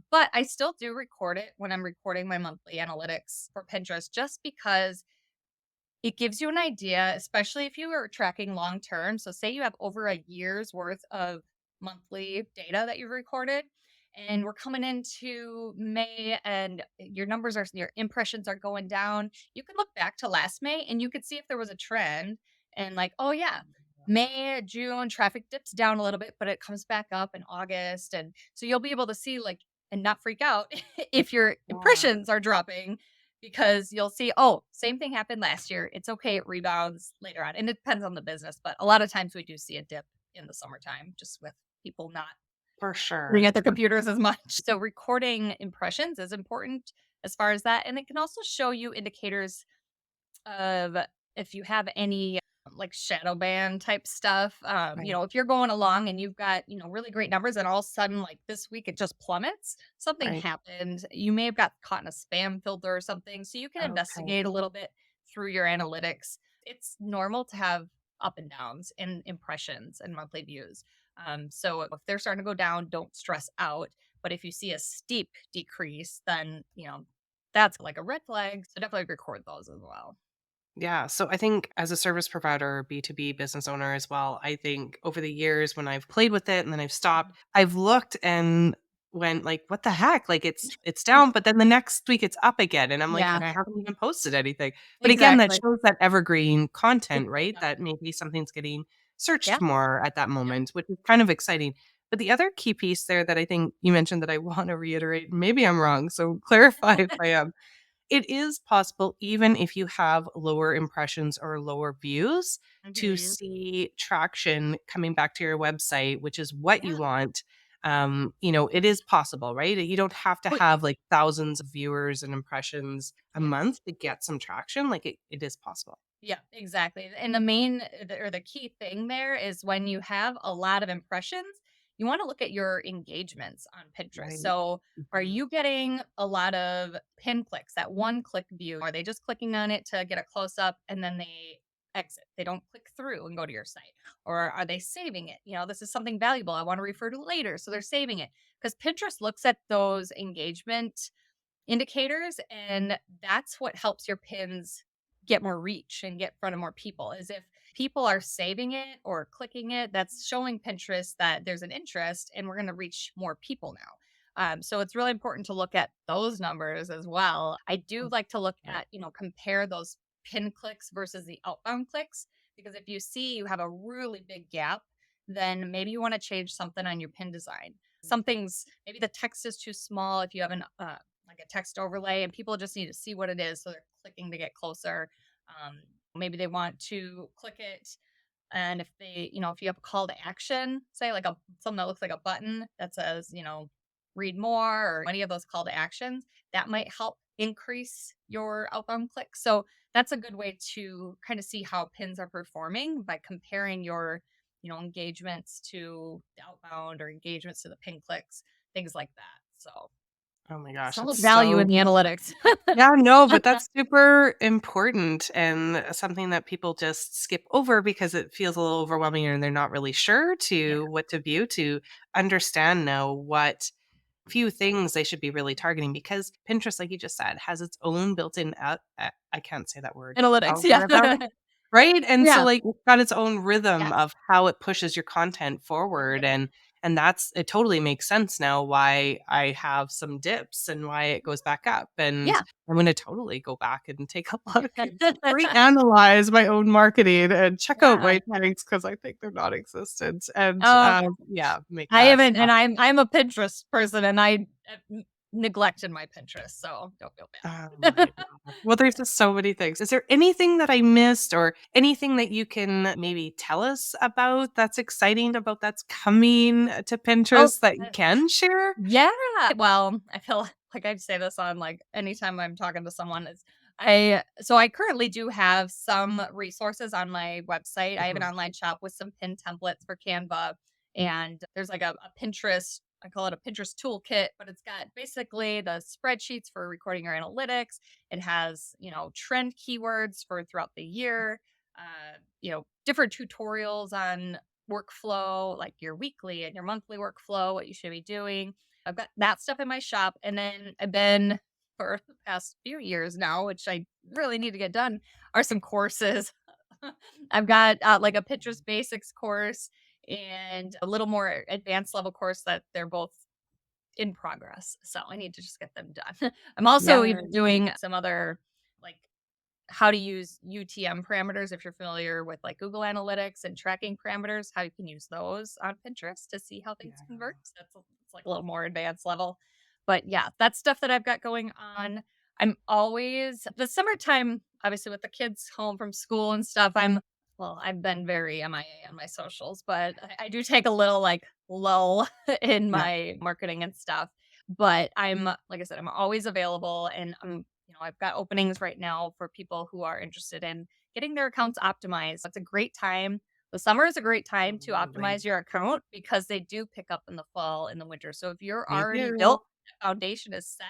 Speaker 1: But I still do record it when I'm recording my monthly analytics for Pinterest, just because it gives you an idea, especially if you are tracking long term. So, say you have over a year's worth of monthly data that you've recorded, and we're coming into May, and your impressions are going down. You can look back to last May and you could see if there was a trend, and like, oh, yeah. May, June, traffic dips down a little bit, but it comes back up in August. And so you'll be able to see, like, and not freak out if your
Speaker 2: Yeah,
Speaker 1: impressions are dropping, because you'll see, oh, same thing happened last year. It's okay. It rebounds later on. And it depends on the business, but a lot of times we do see a dip in the summertime just with people not
Speaker 2: for
Speaker 1: sitting
Speaker 2: sure.
Speaker 1: at their computers as much. So recording impressions is important as far as that. And it can also show you indicators of if you have any like shadow ban type stuff.
Speaker 2: Right,
Speaker 1: If you're going along and you've got, really great numbers and all of a sudden like this week it just plummets, something
Speaker 2: right.
Speaker 1: happened. You may have got caught in a spam filter or something. So you can
Speaker 2: Okay.
Speaker 1: investigate a little bit through your analytics. It's normal to have up and downs in impressions and monthly views. So if they're starting to go down, don't stress out. But if you see a steep decrease, then that's like a red flag. So definitely record those as well.
Speaker 2: Yeah. So I think as a service provider, B2B business owner as well, I think over the years when I've played with it and then I've stopped, I've looked and went like, what the heck? Like it's down, but then the next week it's up again. And I'm like,
Speaker 1: Yeah,
Speaker 2: and I haven't even posted anything. But again, that
Speaker 1: exactly.
Speaker 2: shows that evergreen content, right?
Speaker 1: Yeah,
Speaker 2: That maybe something's getting
Speaker 1: yeah,
Speaker 2: searched more at that
Speaker 1: yep.
Speaker 2: moment, which is kind of exciting. But the other key piece there that I think you mentioned that I want to reiterate, maybe I'm wrong. So clarify if I am, it is possible, even if you have lower impressions or lower views, to
Speaker 1: Mhm.
Speaker 2: see traction coming back to your website, which is what
Speaker 1: Yeah.
Speaker 2: you want. It is possible, right? You don't have to
Speaker 1: Oh,
Speaker 2: have like thousands of viewers and impressions a
Speaker 1: yes.
Speaker 2: month to get some traction. Like it is possible.
Speaker 1: Yeah, exactly. And the main or the key thing there is when you have a lot of impressions, you want to look at your engagements on Pinterest.
Speaker 2: Right.
Speaker 1: So, are
Speaker 2: Mhm.
Speaker 1: you getting a lot of pin clicks, that one click view? Are they just clicking on it to get a close up and then they exit? They don't click through and go to your site. Or are they saving it? This is something valuable. I want to refer to later. So, they're saving it because Pinterest looks at those engagement indicators, and that's what helps your pins get more reach and get in front of more people. Is if people are saving it or clicking it, that's showing Pinterest that there's an interest and we're going to reach more people now. So it's really important to look at those numbers as well. I do like to look
Speaker 2: Right.
Speaker 1: at, compare those pin clicks versus the outbound clicks, because if you see you have a really big gap, then maybe you want to change something on your pin design. Something's maybe the text is too small if you have an like a text overlay, and people just need to see what it is, so they're clicking to get closer. Maybe they want to click it, and if you have a call to action, say like a something that looks like a button that says, read more, or any of those call to actions, that might help increase your outbound clicks. So that's a good way to kind of see how pins are performing by comparing your, engagements to the outbound or engagements to the pin clicks, things like that. So
Speaker 2: Oh my gosh,
Speaker 1: so
Speaker 2: it's
Speaker 1: much value in
Speaker 2: so
Speaker 1: the analytics.
Speaker 2: yeah, no, but that's super important and something that people just skip over because it feels a little overwhelming and they're not really sure
Speaker 1: Yeah.
Speaker 2: to what to view to understand now what few things they should be really targeting because Pinterest, like you just said, has its own built-in I can't say that word.
Speaker 1: Analytics, yeah.
Speaker 2: Algorithm. Right? And so,
Speaker 1: Yeah.
Speaker 2: like, it's got its own rhythm
Speaker 1: Yes.
Speaker 2: of how it pushes your content forward,
Speaker 1: Yep.
Speaker 2: and that's it totally makes sense now why I have some dips and why it goes back up, and
Speaker 1: Yeah.
Speaker 2: I'm gonna totally go back and take a look and reanalyze my own marketing and check out
Speaker 1: Yeah.
Speaker 2: my tags because I think they're non-existent, and,
Speaker 1: Oh,
Speaker 2: yeah, make
Speaker 1: I
Speaker 2: that
Speaker 1: haven't, and
Speaker 2: happen.
Speaker 1: I'm a Pinterest person, and I have neglected my Pinterest, so don't feel
Speaker 2: Oh
Speaker 1: bad.
Speaker 2: my god. Well, there's just so many things. Is there anything that I missed or anything that you can maybe tell us about that's exciting about that's coming to
Speaker 1: Oh,
Speaker 2: Pinterest that you can share?
Speaker 1: yeah. Well, I feel like I say this on like anytime I'm talking to someone is I currently do have some resources on my website. I have an
Speaker 2: Mhm.
Speaker 1: online shop with some pin templates for Canva, and there's like a Pinterest, I call it a Pinterest toolkit, but it's got basically the spreadsheets for recording your analytics. It has, trend keywords for throughout the year, different tutorials on workflow, like your weekly and your monthly workflow, what you should be doing. I've got that stuff in my shop. And then I've been for the past few years now, which I really need to get done, are some courses. I've got like a Pinterest basics course and a little more advanced level course that they're both in progress. So I need to just get them done. I'm also
Speaker 2: Yeah.
Speaker 1: even doing some other like how to use UTM parameters if you're familiar with like Google Analytics and tracking parameters, how you can use those on Pinterest to see how things
Speaker 2: Yeah.
Speaker 1: convert. So it's like a little more advanced level. But yeah, that's stuff that I've got going on. I'm always the summertime, obviously with the kids home from school and stuff. I've been very MIA on my socials, but I do take a little like lull in
Speaker 2: Yeah.
Speaker 1: my marketing and stuff. But like I said, I'm always available, and I've got openings right now for people who are interested in getting their accounts optimized. It's a great time. The summer is a great time to
Speaker 2: Absolutely.
Speaker 1: optimize your account because they do pick up in the fall and the winter. So if you're
Speaker 2: They
Speaker 1: already
Speaker 2: do.
Speaker 1: built, the foundation is set,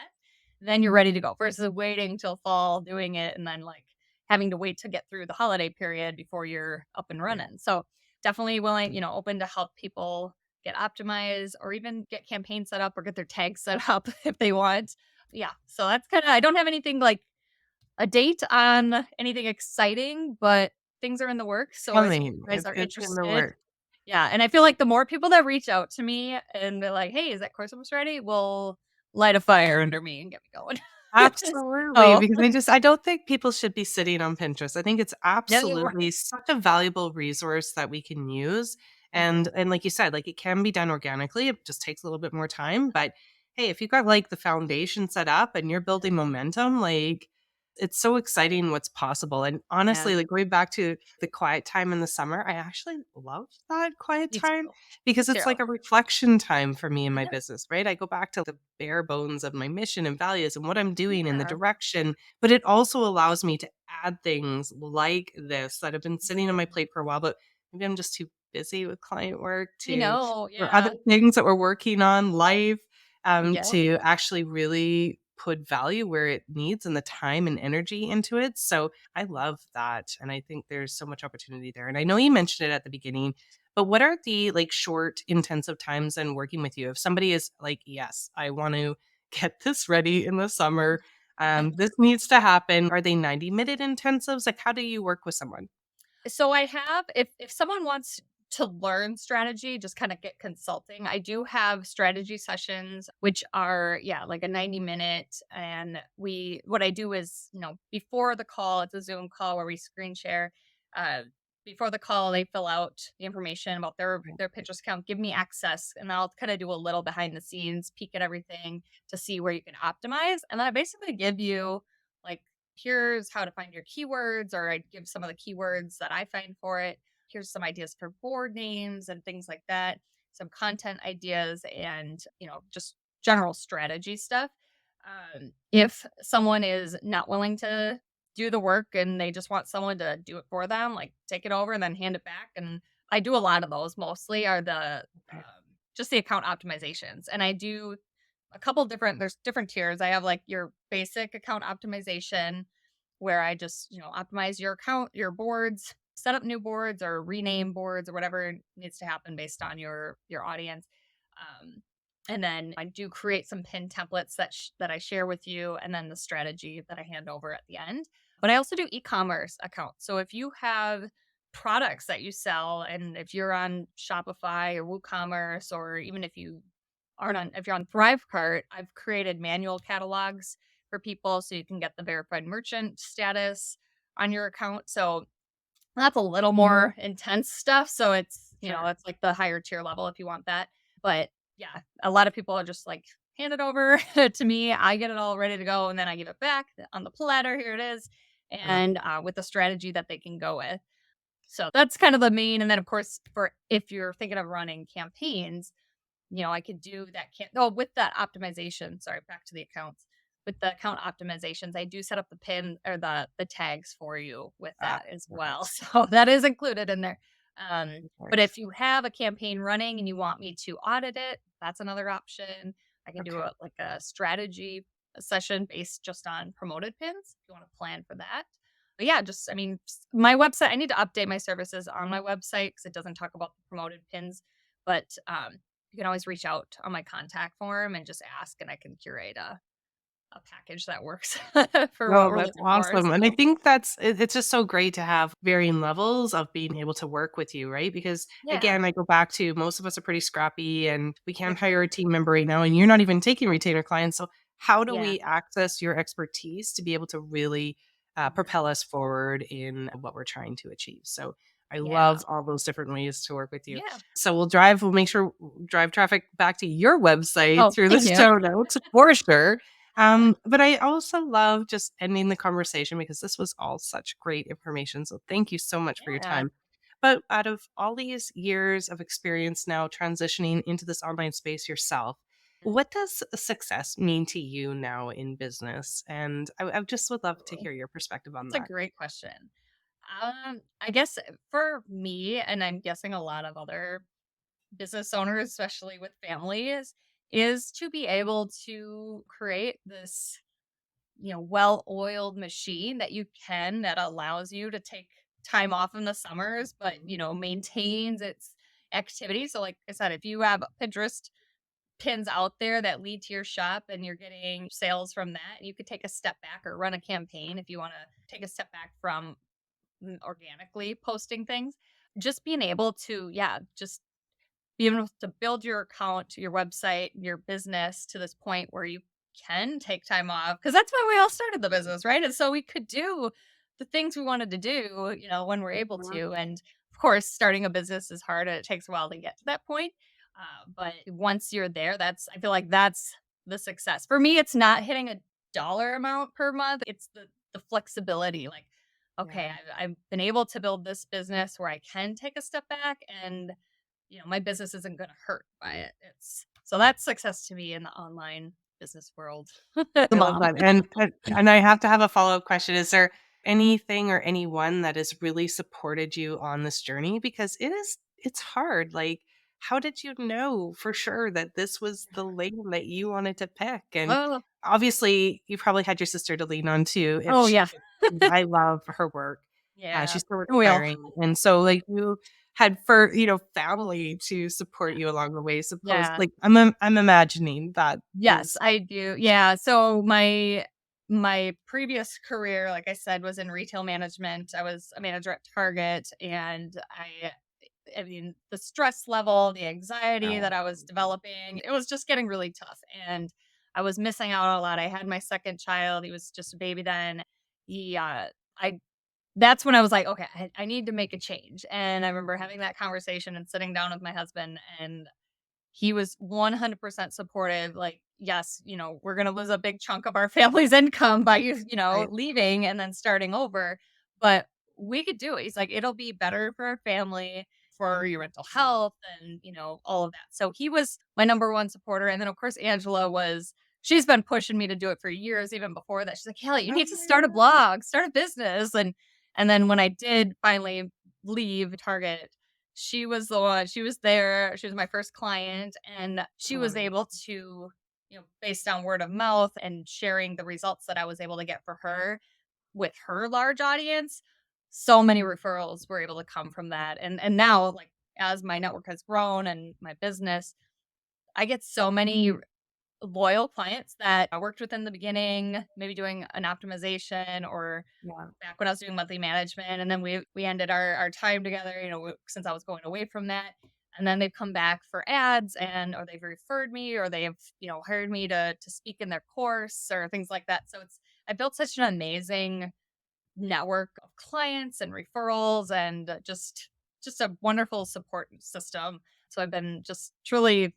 Speaker 1: then you're ready to go versus waiting till fall doing it and then like having to wait to get through the holiday period before you're up and
Speaker 2: Yeah.
Speaker 1: running. So definitely willing, open to help people get optimized or even get campaigns set up or get their tags set up if they want. Yeah. So that's kind of, I don't have anything like a date on anything exciting, but things are in the works. So if you
Speaker 2: Coming.
Speaker 1: guys are
Speaker 2: It's in the
Speaker 1: interested,
Speaker 2: works.
Speaker 1: yeah. And I feel like the more people that reach out to me and they're like, hey, is that course almost ready? Will light a fire under me and get me going.
Speaker 2: Absolutely,
Speaker 1: So,
Speaker 2: because I don't think people should be sitting on Pinterest. I think it's
Speaker 1: yeah, you're right.
Speaker 2: absolutely such a valuable resource that we can use,
Speaker 1: Mhm.
Speaker 2: and like you said, like, it can be done organically, it just takes a little bit more time, but, hey, if you got, like, the foundation set up and you're building momentum, like, it's so exciting what's possible, and
Speaker 1: Yeah,
Speaker 2: honestly, like, going back to the quiet time in the summer, I actually love that quiet
Speaker 1: me
Speaker 2: time
Speaker 1: too. Me
Speaker 2: because it's
Speaker 1: too.
Speaker 2: like a reflection time for me and my
Speaker 1: Yeah.
Speaker 2: business, right? I go back to the bare bones of my mission and values and what I'm doing in the
Speaker 1: Yeah.
Speaker 2: direction, but it also allows me to add things like this that have been sitting on my plate for a while, but maybe I'm just too busy with client work
Speaker 1: I
Speaker 2: to
Speaker 1: know.
Speaker 2: or other
Speaker 1: Yeah.
Speaker 2: things that we're working on, life,
Speaker 1: Yeah.
Speaker 2: to actually really put value where it needs and the time and energy into it. So I love that. And I think there's so much opportunity there. And I know you mentioned it at the beginning, but what are the like short, intensive times in working with you? If somebody is like, yes, I want to get this ready in the summer, this needs to happen. Are they 90-minute intensives? Like, how do you work with someone?
Speaker 1: So I have if someone wants to learn strategy, just kind of get consulting. I do have strategy sessions which are like a 90-minute, and we what I do is, before the call, it's a Zoom call where we screen share. Uh Before the call, they fill out the information about
Speaker 2: Right.
Speaker 1: their Pinterest account, give me access, and I'll kind of do a little behind the scenes, peek at everything to see where you can optimize. And then I basically give you like, here's how to find your keywords, or I give some of the keywords that I find for it. Here's some ideas for board names and things like that, some content ideas, and, just general strategy stuff. If someone is not willing to do the work and they just want someone to do it for them, like take it over and then hand it back. And I do a lot of those, mostly are
Speaker 2: Okay.
Speaker 1: just the account optimizations. And I do a couple different there's different tiers. I have like your basic account optimization where I just, optimize your account, your boards, set up new boards or rename boards or whatever needs to happen based on your audience. Um and then I do create some pin templates that I share with you, and then the strategy that I hand over at the end. But I also do e-commerce accounts. So if you have products that you sell and if you're on Shopify or WooCommerce, or even if you're on Thrivecart, I've created manual catalogs for people so you can get the verified merchant status on your account. So that's a little more intense stuff, so
Speaker 2: Sure.
Speaker 1: that's like the higher tier level if you want that. But yeah, a lot of people are just like, "Hand it over to me, I get it all ready to go, and then I give it back on the platter, here it is,"
Speaker 2: Uh,
Speaker 1: and, with a strategy that they can go with. So that's kind of the main, and then, of course, for if you're thinking of running campaigns, I could do that with that optimization, sorry, back to the accounts. With the account optimizations, I do set up the pin or the tags for you with that as well.
Speaker 2: Perfect.
Speaker 1: So that is included in there.
Speaker 2: Of
Speaker 1: But
Speaker 2: course.
Speaker 1: if you have a campaign running and you want me to audit it, that's another option. I can do
Speaker 2: Okay.
Speaker 1: a strategy session based just on promoted pins if you want to plan for that. But yeah, just I mean, my website, I need to update my services on my website because it doesn't talk about the promoted pins. But you can always reach out on my contact form and just ask, and I can curate a package that works for what
Speaker 2: No,
Speaker 1: we're
Speaker 2: that's
Speaker 1: looking for.
Speaker 2: awesome, and I
Speaker 1: So
Speaker 2: think it's just so great to have varying levels of being able to work with you, right? Because,
Speaker 1: yeah,
Speaker 2: again, I go back to most of us are pretty scrappy, and we can't
Speaker 1: for
Speaker 2: hire a
Speaker 1: sure.
Speaker 2: team member right now, and you're not even taking retainer clients, so how do
Speaker 1: Yeah.
Speaker 2: we access your expertise to be able to really,
Speaker 1: Mhm.
Speaker 2: propel us forward in what we're trying to achieve? So, I
Speaker 1: Yeah.
Speaker 2: love all those different ways to work with you.
Speaker 1: Yeah.
Speaker 2: So, we'll make sure drive traffic back to your website
Speaker 1: Oh,
Speaker 2: through the
Speaker 1: thank you.
Speaker 2: show notes for sure. But I also love just ending the conversation because this was all such great information. So thank you so much for your
Speaker 1: Yeah.
Speaker 2: time. But out of all these years of experience now transitioning into this online space yourself, what does success mean to you now in business? And I just would love to
Speaker 1: Ooh,
Speaker 2: hear your perspective on
Speaker 1: that's a
Speaker 2: that.
Speaker 1: great question. I guess for me, and I'm guessing a lot of other business owners, especially with families, is to be able to create this well-oiled machine that allows you to take time off in the summers, but, maintains its activity. So like I said, if you have Pinterest pins out there that lead to your shop and you're getting sales from that, you could take a step back or run a campaign if you want to take a step back from organically posting things. Just being able to, yeah, just be able to build your account, your website, your business to this point where you can take time off because that's why we all started the business, right? And so we could do the things we wanted to do, when we're able
Speaker 2: Mhm.
Speaker 1: to. And of course, starting a business is hard and it takes a while to get to that point. But once you're there, I feel like that's the success. For me, it's not hitting a dollar amount per month, it's the flexibility. Like, okay,
Speaker 2: Yeah.
Speaker 1: I've been able to build this business where I can take a step back and my business isn't gonna hurt by it. It's so that's success to me in the online business world. The
Speaker 2: I love
Speaker 1: mom.
Speaker 2: that. And I have to have a follow-up question. Is there anything or anyone that has really supported you on this journey? Because it's hard. Like, how did you know for sure that this was the lane that you wanted to pick? And
Speaker 1: Oh,
Speaker 2: obviously you probably had your sister to lean on too if
Speaker 1: oh,
Speaker 2: she
Speaker 1: yeah.
Speaker 2: could. I love her work.
Speaker 1: Yeah.
Speaker 2: She's so
Speaker 1: Well,
Speaker 2: inspiring. And so like you had for family to support you along the way. Suppose
Speaker 1: yeah.
Speaker 2: like I'm imagining that
Speaker 1: Yes,
Speaker 2: is
Speaker 1: I do. Yeah, so my previous career, like I said, was in retail management. I was a manager at Target, and I mean, the stress level, the anxiety that I was developing, it was just getting really tough. And I was missing out on a lot. I had my second child. He was just a baby then. He, I, that's when I was like, okay, I need to make a change. And I remember having that conversation and sitting down with my husband, and he was 100% supportive. Like, yes, we're going to lose a big chunk of our family's income by
Speaker 2: right.
Speaker 1: leaving and then starting over, but we could do it. He's like, it'll be better for our family, for your mental health, and, all of that. So he was my number one supporter. And then, of course, she's been pushing me to do it for years, even before that. She's like, Kelly, you need to start a blog, start a business. And then when I did finally leave Target, she was there, she was my first client, and she
Speaker 2: Oh,
Speaker 1: was
Speaker 2: nice.
Speaker 1: able to, based on word of mouth and sharing the results that I was able to get for her with her large audience, so many referrals were able to come from that. And now, like, as my network has grown and my business, I get so many. loyal clients that I worked with in the beginning, maybe doing an optimization or
Speaker 2: Yeah.
Speaker 1: back when I was doing monthly management, and then we ended our time together, since I was going away from that. And then they've come back for ads and or they've referred me or they've, hired me to speak in their course or things like that. So I built such an amazing network of clients and referrals and just a wonderful support system. So I've been just truly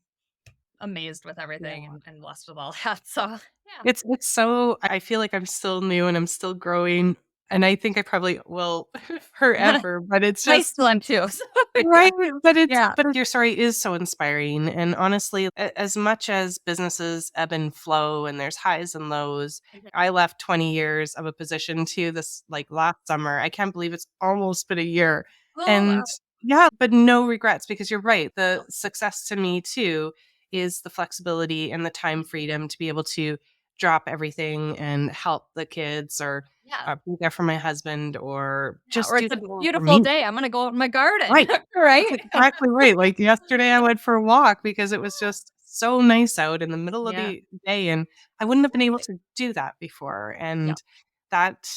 Speaker 1: amazed with everything
Speaker 2: Yeah.
Speaker 1: and blessed with all that. So yeah.
Speaker 2: It's so I feel like I'm still new and I'm still growing, and I think I probably will forever, but it's
Speaker 1: I
Speaker 2: just
Speaker 1: still am too. So
Speaker 2: right,
Speaker 1: yeah.
Speaker 2: but
Speaker 1: Yeah.
Speaker 2: your story is so inspiring, and honestly, as much as businesses ebb and flow and there's highs and lows,
Speaker 1: Mhm.
Speaker 2: I left 20 years of a position too this, like, last summer. I can't believe it's almost been a year,
Speaker 1: Oh
Speaker 2: and
Speaker 1: wow.
Speaker 2: yeah, but no regrets because you're right, the
Speaker 1: No.
Speaker 2: success to me too is the flexibility and the time
Speaker 1: Mhm.
Speaker 2: freedom to be able to drop everything and help the kids or,
Speaker 1: Yeah.
Speaker 2: be there for my husband or
Speaker 1: Yeah.
Speaker 2: just
Speaker 1: Or
Speaker 2: do
Speaker 1: it's a
Speaker 2: things for
Speaker 1: beautiful
Speaker 2: me.
Speaker 1: day. I'm gonna go out in my garden.
Speaker 2: Right. That's
Speaker 1: Right?
Speaker 2: exactly right. Like, yesterday, I went for a walk because it was just so nice out in the middle of
Speaker 1: Yeah.
Speaker 2: the day, and I wouldn't have been able
Speaker 1: Exactly.
Speaker 2: to do that before,
Speaker 1: Yeah.
Speaker 2: and that,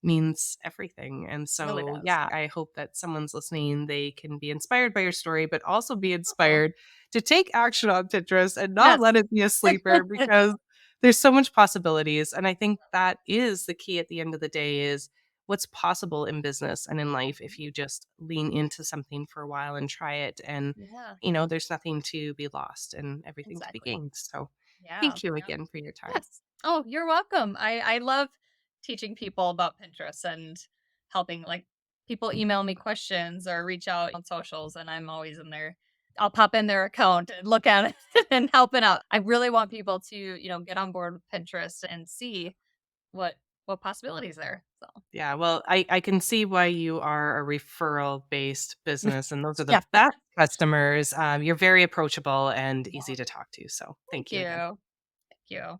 Speaker 2: means everything, and
Speaker 1: Really
Speaker 2: so,
Speaker 1: does.
Speaker 2: yeah, I hope that someone's listening, they can be inspired by your story, but also be
Speaker 1: Oh,
Speaker 2: inspired to take action on Pinterest and not
Speaker 1: yes.
Speaker 2: let it be a sleeper because there's so much possibilities, and I think that is the key at the end of the day is what's possible in business and in life if you just lean into something for a while and try it and
Speaker 1: Yeah.
Speaker 2: there's nothing to be lost and everything to be
Speaker 1: Exactly.
Speaker 2: gained. So
Speaker 1: Yeah.
Speaker 2: thank you
Speaker 1: Yeah.
Speaker 2: again for your time.
Speaker 1: Yes. Oh, you're welcome. I love teaching people about Pinterest and helping like people email me questions or reach out on socials and I'm always in there. I'll pop in their account and look at it and helping out. I really want people to, get on board with Pinterest and see what what possibilities there. So
Speaker 2: Yeah, well, I can see why you are a referral based business and those are the
Speaker 1: yeah.
Speaker 2: best customers. You're very approachable and easy
Speaker 1: Yeah.
Speaker 2: to talk to. So
Speaker 1: Thank
Speaker 2: thank you again.
Speaker 1: you. Thank you.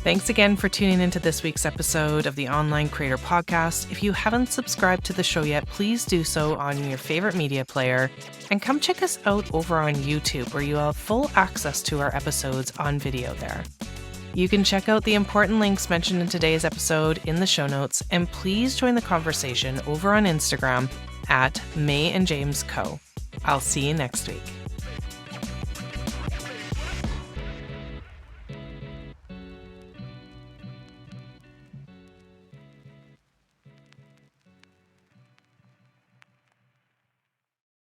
Speaker 2: Thanks again for tuning into this week's episode of the Online Creator Podcast. If you haven't subscribed to the show yet, please do so on your favorite media player. And come check us out over on YouTube, where you have full access to our episodes on video there. You can check out the important links mentioned in today's episode in the show notes, and please join the conversation over on Instagram at May and James Co. I'll see you next week.